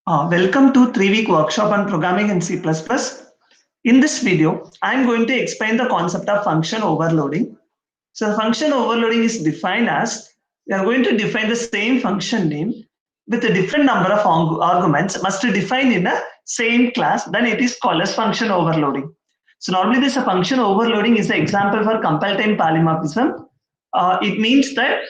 Welcome to 3-week workshop on programming in C++. In this video, I'm going to explain the concept of function overloading. So function overloading is defined as we are going to define the same function name with a different number of arguments must be defined in the same class, then it is called as function overloading. So normally this function overloading is the example for compile time polymorphism. It means that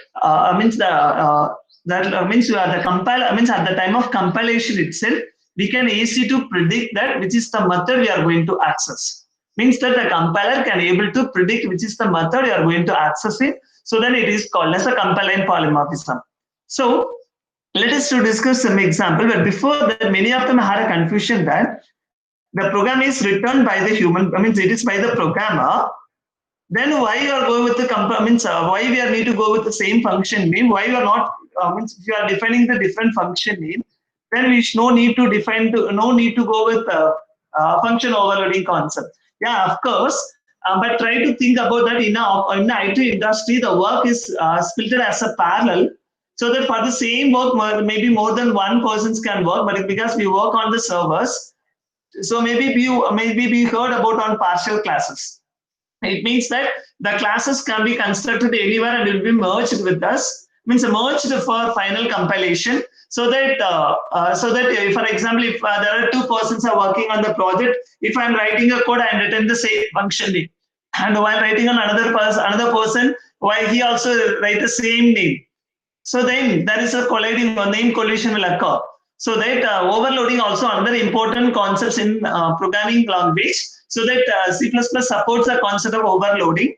means you are the compiler means at the time of compilation itself we can easy to predict that which is the method we are going to access. Means that the compiler can able to predict which is the method you are going to access it. So then it is called as a compile time polymorphism. So let us to discuss some example. But before that, many of them had a confusion that the program is written by the human. It is by the programmer. Then why you are going with the why we are need to go with the same function name? Why you are not if you are defining the different function name, then we no need to go with function overloading concept. Yeah, of course, but try to think about that in the IT industry, the work is split as a parallel. So that for the same work, maybe more than one persons can work, but because we work on the servers, so maybe we heard about on partial classes. It means that the classes can be constructed anywhere and will be merged with us. Means merged for final compilation. So that for example, if there are two persons are working on the project, if I'm writing a code, I'm written the same function name, and while writing on another person, why he also write the same name. So then there is a colliding name collision will occur. So that overloading also another important concepts in programming language. So that C++ supports the concept of overloading.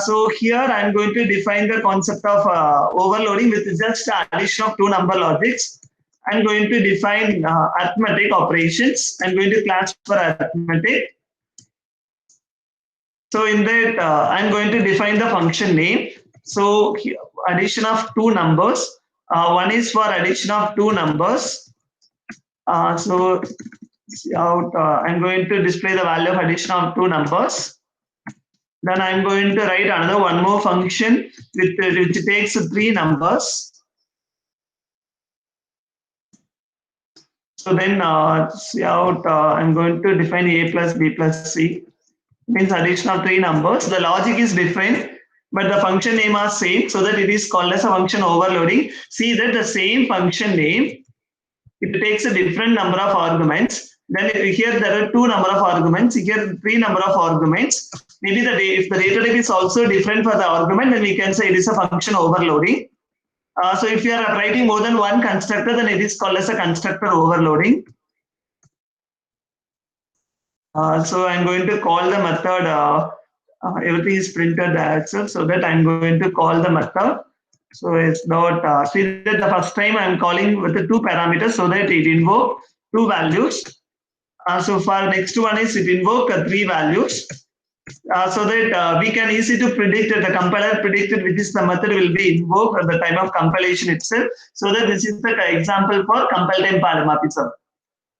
So here I'm going to define the concept of overloading with just the addition of two number logics. I'm going to define arithmetic operations. I'm going to class for arithmetic. So in that I'm going to define the function name. So here, addition of two numbers. One is for addition of two numbers. So I'm going to display the value of addition of two numbers. Then I'm going to write another one more function which takes three numbers. So then I'm going to define a plus b plus c. Means addition of three numbers. The logic is different, but the function name are same, so that it is called as a function overloading. See that the same function name, it takes a different number of arguments. Then here there are two number of arguments. Here three number of arguments. Maybe if the data type is also different for the argument, then we can say it is a function overloading. So if you are writing more than one constructor, then it is called as a constructor overloading. So I'm going to call the method. Everything is printed itself, so that I'm going to call the method. So it's not see that the first time I'm calling with the two parameters, so that it invoke two values. So for next one is it invoke three values. So that we can easy to predict that the compiler predicted which is the method will be invoked at the time of compilation itself. So that this is the example for compile time polymorphism.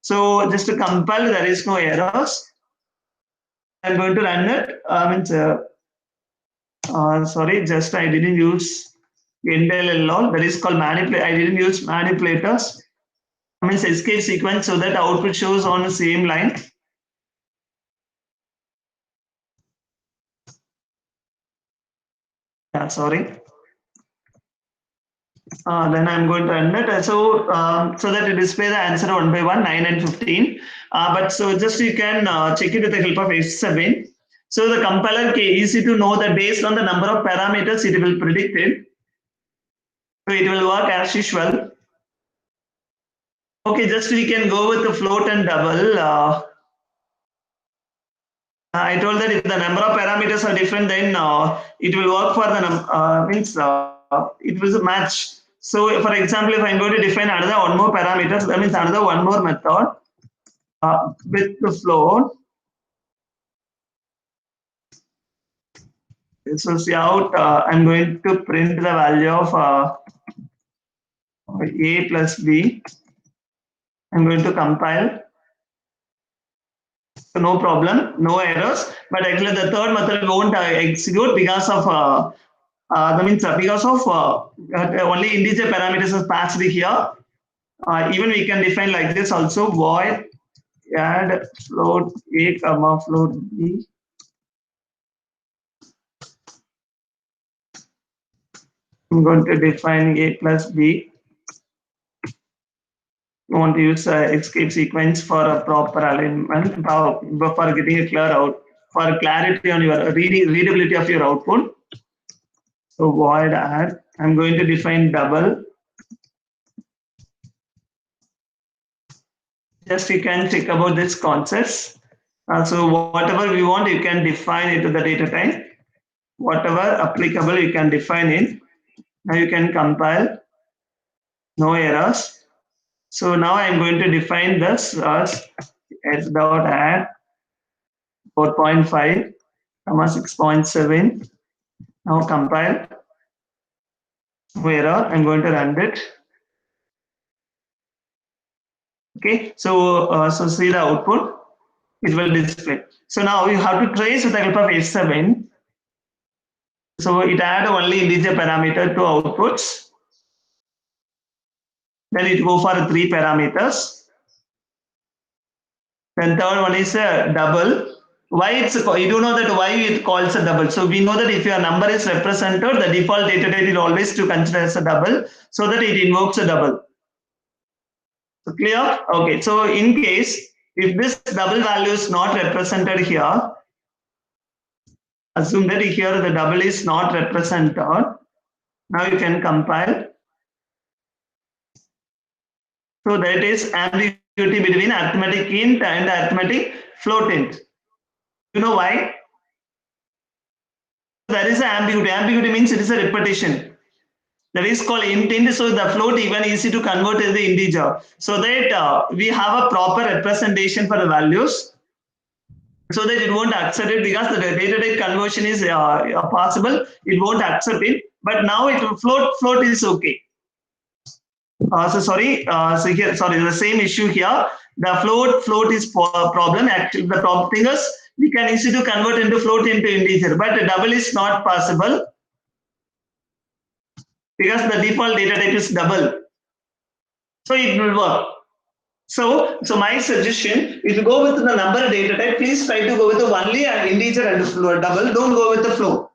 So just to compile, there is no errors. I'm going to run it. Sorry, just I didn't use endl that is called manipulate. I didn't use manipulators. Escape sequence, so that output shows on the same line. Yeah, sorry. Then I'm going to run it. So that it display the answer one by one, 9 and 15. But so just you can check it with the help of F7. So the compiler is easy to know that based on the number of parameters it will predict it. So it will work as usual. Okay, just we can go with the float and double. I told that if the number of parameters are different, then it will work for the it will match. So for example, if I'm going to define another one more parameters, that means another one more method with the float. So see out, I'm going to print the value of a plus b. I'm going to compile. So no problem, no errors. But actually, the third method won't execute because of because of only integer parameters are passed here. Even we can define like this also, void add float a comma float b. I'm going to define a plus b. You want to use escape sequence for a proper alignment, for getting a clear out, for clarity on your readability of your output. So void add, I'm going to define double. Just you can check about this concepts. So whatever we want, you can define it to the data type. Whatever applicable, you can define it. Now you can compile. No errors. So now I'm going to define this as s dot add 4.5, 6.7. Now compile. No error. I'm going to run it. Okay. So see the output. It will display. So now you have to trace with the help of S7. So it add only integer parameter to outputs. Then it go for 3 parameters. Then third one is a double. Why it's you do know that why it calls a double. So we know that if your number is represented, the default data type is always to consider as a double, so that it invokes a double. So clear? Okay. So in case if this double value is not represented here, assume that here the double is not represented. Now you can compile. So that is ambiguity between arithmetic int and arithmetic float int. You know why? There is an ambiguity. Ambiguity means it is a repetition. That is called int. So the float even easy to convert as the integer. So that we have a proper representation for the values. So that it won't accept it because the data type conversion is possible. It won't accept it. But now it will float is okay. So here, the same issue here. The float is problem. Actually, the problem thing is we can easily convert into float into integer, but the double is not possible because the default data type is double. So it will work. So my suggestion, if you go with the number data type, please try to go with the only and integer and double. Don't go with the float.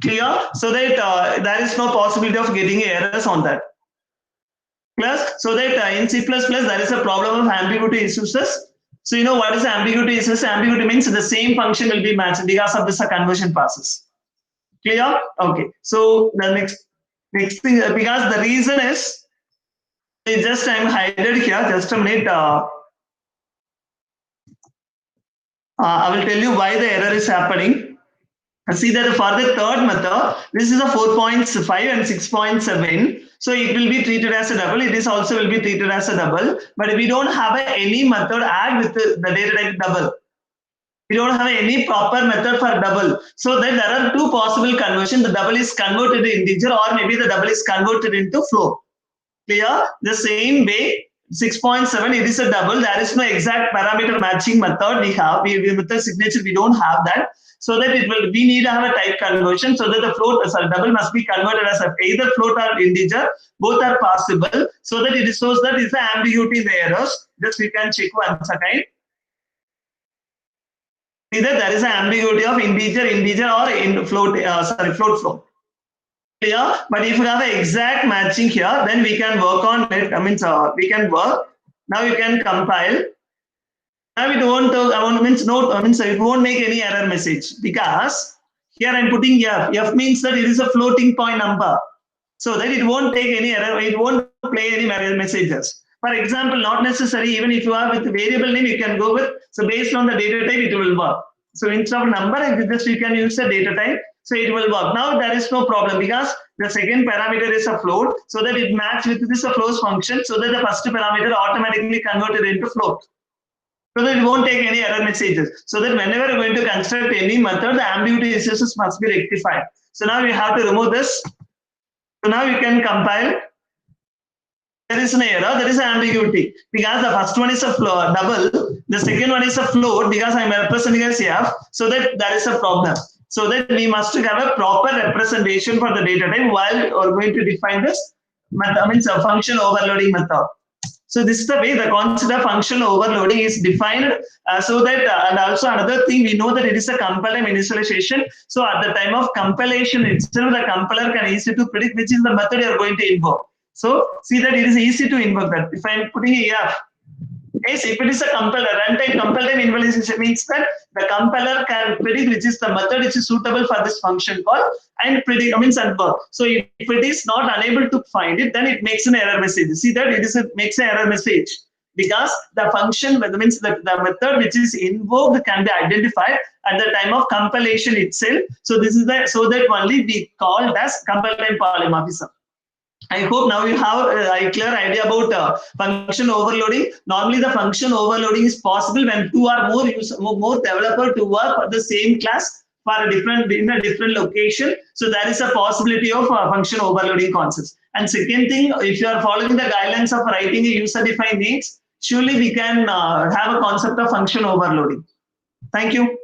Clear? So that there is no possibility of getting errors on that. Plus, so that in C++ there is a problem of ambiguity issues. So you know what is ambiguity issues? Ambiguity means the same function will be matched because of this conversion process. Clear? Okay. So the next thing, because the reason is, just I'm hidden here. Just a minute. I will tell you why the error is happening. See that for the third method, this is a 4.5 and 6.7. So it will be treated as a double. It is also will be treated as a double. But we don't have any method add with the data type double. We don't have any proper method for double. So then there are two possible conversions. The double is converted to integer, or maybe the double is converted into float. Clear? The same way, 6.7, it is a double. There is no exact parameter matching method we have. With the signature, we don't have that. So that we need to have a type conversion, so that the double must be converted as either float or integer. Both are possible. So that it shows that is the ambiguity in the errors. Just we can check once again. Either there is an ambiguity of integer or in float, float. Clear? But if you have an exact matching here, then we can work on it. We can work. Now you can compile. Now it won't it won't make any error message because here I'm putting F. F means that it is a floating point number. So that it won't take any error, it won't play any error messages. For example, not necessary, even if you have with variable name, you can go with, so based on the data type, it will work. So instead of number, you can use the data type, so it will work. Now there is no problem because the second parameter is a float, so that it matches with this float function, so that the first parameter automatically converted into float. So that it won't take any error messages. So that whenever you're going to construct any method, the ambiguity issues must be rectified. So now we have to remove this. So now you can compile. There is an error, there is an ambiguity because the first one is a double, the second one is a float because I'm representing as F, so that there is a problem. So that we must have a proper representation for the data type while we're going to define this method, means a function overloading method. So this is the way the concept of functional overloading is defined. So that and also another thing, we know that it is a compile time initialization. So at the time of compilation itself, the compiler can easy to predict which is the method you are going to invoke. So see that it is easy to invoke that. If I am putting a EF, yes, if it is a compiler, runtime compile time initialization means that the compiler can predict which is the method which is suitable for this function call and predict, means and work. So if it is not unable to find it, then it makes an error message. See that it is makes an error message because the function, means the method which is invoked can be identified at the time of compilation itself. So this is the, so that only we called as compile time polymorphism. I hope now you have a clear idea about function overloading. Normally, the function overloading is possible when two or more developer to work for the same class for a different in a different location. So there is a possibility of function overloading concepts. And second thing, if you are following the guidelines of writing a user-defined needs, surely we can have a concept of function overloading. Thank you.